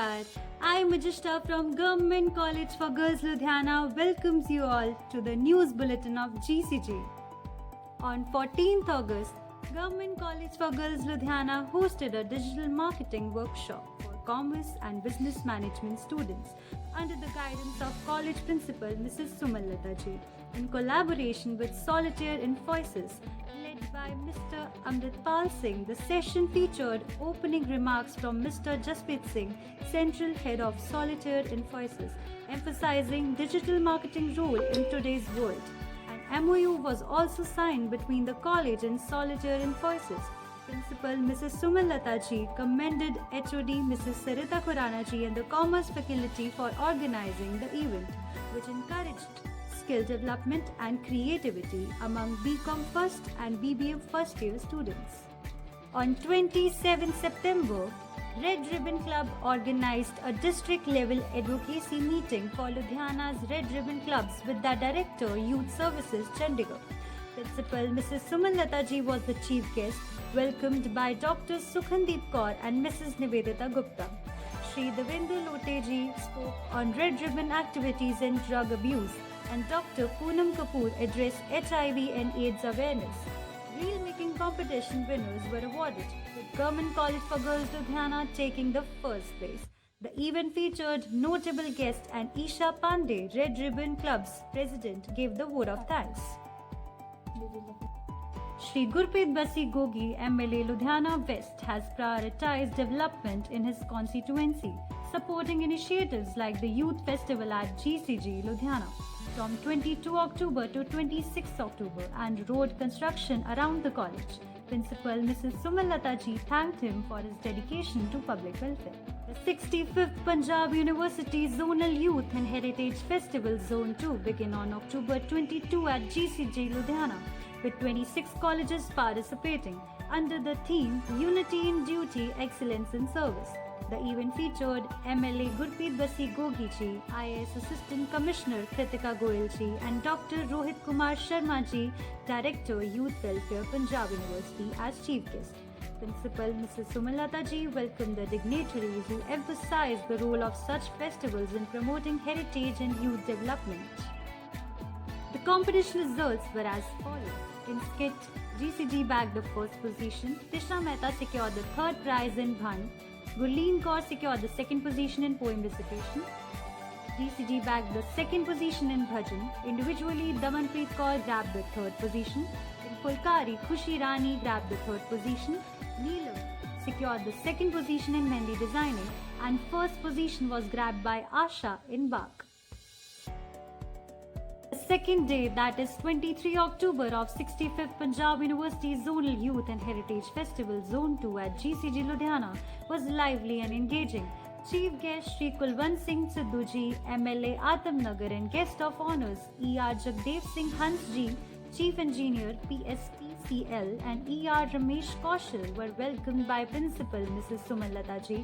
Namaskar. I, Majishta from Government College for Girls Ludhiana, welcomes you all to the news bulletin of GCG. On 14th August, Government College for Girls Ludhiana hosted a digital marketing workshop for commerce and business management students under the guidance of college principal Mrs. Sumalata ji in collaboration with Solitaire in Voices led by Mr. Amritpal Singh. The session featured opening remarks from Mr. Jasprit Singh, Central Head of Solitaire in Voices, emphasizing digital marketing role in today's world. An MOU was also signed between the college and Solitaire in Voices. Principal Mrs. Sumalata ji commended HOD Mrs. Sarita Khurana ji and the Commerce faculty for organizing the event, which encouraged skill development and creativity among BCom first and BBA first year students. On 27 September, Red Ribbon Club organized a district level advocacy meeting for Ludhiana's Red Ribbon Clubs with the Director Youth Services Chandigarh. Principal Mrs. Sumalata ji was the chief guest, welcomed by Dr. Sukhandeep Kaur and Mrs. Nivedita Gupta. Shri Devendra Lote ji spoke on Red Ribbon activities and drug abuse, and Dr. Poonam Kapoor addressed HIV and AIDS awareness. Reel making competition winners were awarded, with Government College for Girls Ludhiana taking the first place. The event featured notable guests, and Isha Pandey, Red Ribbon Club's president, gave the vote of thanks. Shri Gurpreet Basi Gogi, MLA Ludhiana West, has prioritized development in his constituency, supporting initiatives like the Youth Festival at GCG Ludhiana from 22 October to 26 October and road construction around the college. Principal Mrs. Sumalata ji thanked him for his dedication to public welfare. The 65th Punjab University Zonal Youth and Heritage Festival Zone 2 began on October 22 at GCG Ludhiana, with 26 colleges participating under the theme Unity in Duty, Excellence in Service. The event featured MLA Gurpreet Basi Gogi ji, IAS Assistant Commissioner Kritika Goyal ji, and Dr. Rohit Kumar Sharma ji, Director Youth Welfare, Punjab University, as chief guest. Principal Mrs. Sumalata ji welcomed the dignitaries who emphasized the role of such festivals in promoting heritage and youth development. The competition results were as follows. In skit, GCG bagged the first position, Tisha Mehta secured the third prize in Bhan, Gurleen Kaur secured the second position in poem recitation, GCG bagged the second position in Bhajan, individually Damanpreet Kaur grabbed the third position, in Fulkari, Khushi Rani grabbed the third position, Neelam secured the second position in Mehndi designing, and first position was grabbed by Asha in Bak. The second day, that is 23 October of 65th Punjab University Zonal Youth and Heritage Festival Zone 2 at GCG Ludhiana was lively and engaging. Chief guest Shri Kulwant Singh Sidhu ji, MLA Atamnagar, and guest of honors E.R. Jagdev Singh Hans ji, Chief Engineer PSPCL, and E.R. Ramesh Kaushal were welcomed by Principal Mrs. Sumalata ji.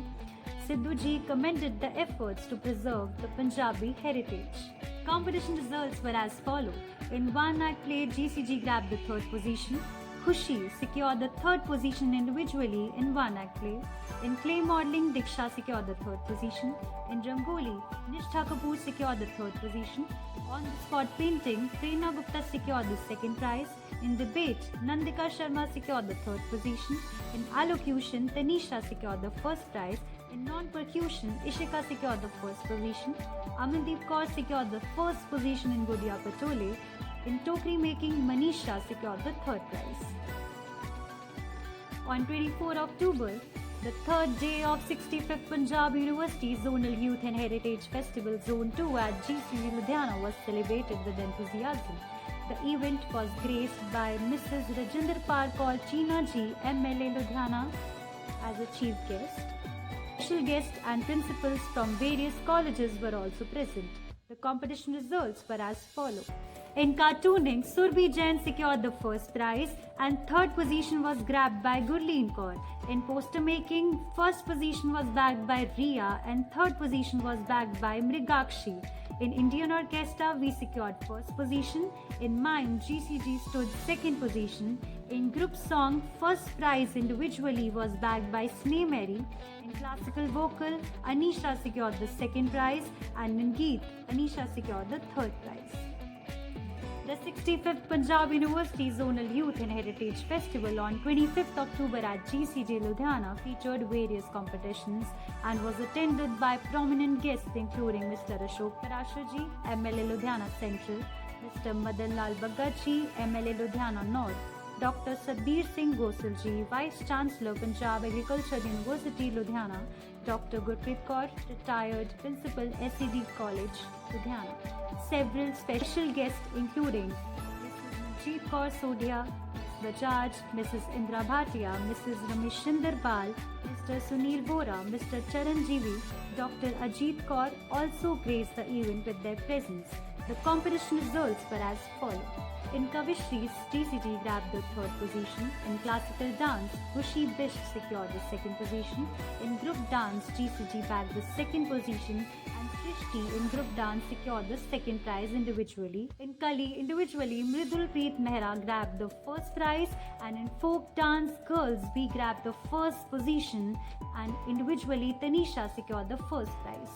Sidhu ji commended the efforts to preserve the Punjabi heritage. Competition results were as follows. In one-act play, GCG grabbed the third position. Khushi secured the third position individually in one-act play. In clay modeling, Diksha secured the third position. In Rangoli, Nishtha Kapoor secured the third position. On the spot painting, Prerna Gupta secured the second prize. In debate, Nandika Sharma secured the third position. In allocution, Tanisha secured the first prize. In non-percussion, Ishika secured the first position. Amandeep Kaur secured the first position in Gudiya Patole. In Tokri making, Manisha secured the third prize. On 24 October, the third day of 65th Punjab University Zonal Youth and Heritage Festival Zone 2 at GCG Ludhiana was celebrated with enthusiasm. The event was graced by Mrs. Rajinder Par Kaur Cheena ji, MLA Ludhiana, as a chief guest. Special guests and principals from various colleges were also present. The competition results were as follows. In cartooning, Surbhi Jain secured the first prize and third position was grabbed by Gurleen Kaur. In poster making, first position was bagged by Riya and third position was bagged by Mrigakshi. In Indian Orchestra, we secured first position. In Mime, GCG stood second position. In group song, first prize individually was bagged by Sneh Mary. In classical vocal, Anisha secured the second prize, and in Geet, Anisha secured the third prize. The 65th Punjab University Zonal Youth and Heritage Festival on 25th October at GCJ Ludhiana featured various competitions and was attended by prominent guests including Mr. Ashok Parashar, MLA Ludhiana Central, Mr. Madan Lal Bagachi, MLA Ludhiana North, Dr. Sadbir Singh Gosalji, Vice Chancellor Punjab Agriculture University Ludhiana, Dr. Gurpreet Kaur, retired Principal SED College Ludhiana. Several special guests including Mrs. Manjeet Kaur Sodia, Bajaj, Mrs. Indra Bhatia, Mrs. Rameshinder Bal, Mr. Sunil Vora, Mr. Charanjeevi, Dr. Ajit Kaur also graced the event with their presence. The competition results were as follows. In Kavishri, GCG grabbed the third position. In classical dance, Gushi Bisht secured the second position. In group dance, GCG bagged the second position. And Srishti in group dance secured the second prize individually. In Kali, individually, Mridul Preet Mehra grabbed the first prize. And in folk dance, girls, we grabbed the first position. And individually, Tanisha secured the first prize.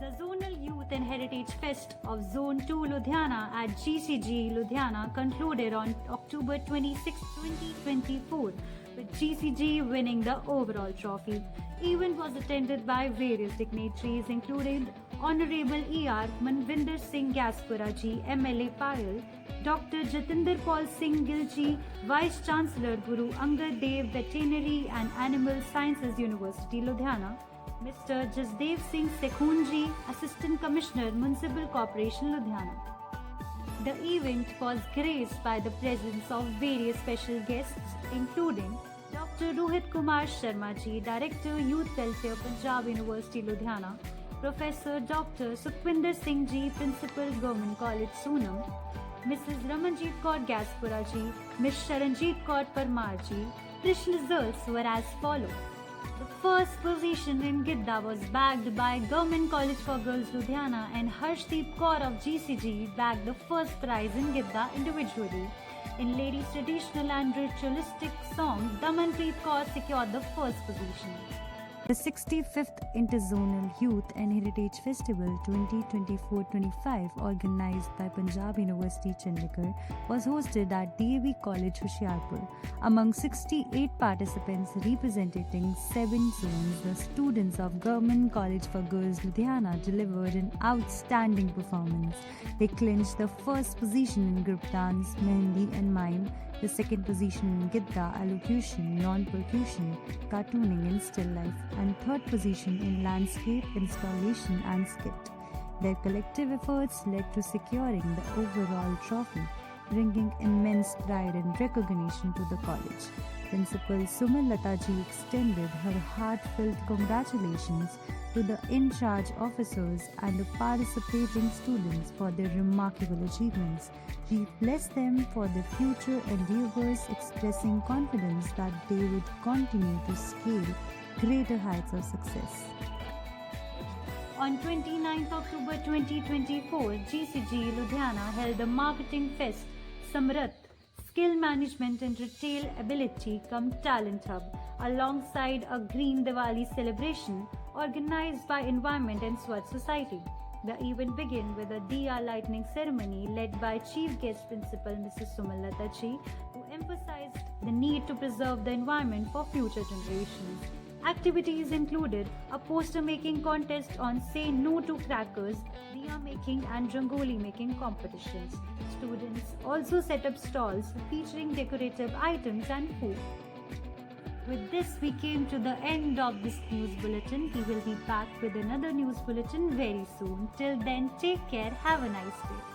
The Zonal Youth and Heritage Fest of Zone 2 Ludhiana at GCG Ludhiana concluded on October 26, 2024 with GCG winning the overall trophy. Event was attended by various dignitaries including Honorable E.R. Manvinder Singh Gaspura Ji, MLA Payal, Dr. Jatinder Paul Singh Gilji, Vice Chancellor Guru Angad Dev Veterinary and Animal Sciences University Ludhiana, Mr. Jasdev Singh Sekhunji, Assistant Commissioner, Municipal Corporation Ludhiana. The event was graced by the presence of various special guests including Dr. Rohit Kumar Sharma Ji, Director Youth Welfare Punjab University Ludhiana, Professor Dr. Sukhwinder Singh Ji, Principal Government College Sonam, Mrs. Ramanjeet Kaur Gaspura Ji, Ms. Sharanjeet Kaur Parmar Ji. These results were as follows. The first position in Gidda was bagged by Government College for Girls Ludhiana and Harshdeep Kaur of GCG bagged the first prize in Gidda individually. In ladies' traditional and ritualistic song, Damanpreet Kaur secured the first position. The 65th Interzonal Youth and Heritage Festival 2024-25 organized by Punjab University Chandigarh was hosted at DAV College Hoshiarpur. Among 68 participants representing 7 zones, the students of Government College for Girls Ludhiana delivered an outstanding performance. They clinched the first position in group dance, Mehendi and Mime, the second position in Gidda, allocution, non-percussion, cartooning and still life, and third position in landscape, installation and skit. Their collective efforts led to securing the overall trophy, bringing immense pride and recognition to the college. Principal Suman Lataji extended her heartfelt congratulations to the in-charge officers and the participating students for their remarkable achievements. She blessed them for their future endeavors, expressing confidence that they would continue to scale greater heights of success. On 29th October 2024, GCG Ludhiana held a marketing fest, Samrat, Skill Management and Retail Ability cum Talent Hub, alongside a Green Diwali celebration organized by Environment and Swachh Society. The event began with a Diya lighting ceremony led by Chief Guest Principal Mrs. Sumalata Ji, who emphasized the need to preserve the environment for future generations. Activities included a poster making contest on Say No to Crackers, Diya making and Rangoli making competitions. Students also set up stalls featuring decorative items and food. With this, we came to the end of this news bulletin. We will be back with another news bulletin very soon. Till then, take care. Have a nice day.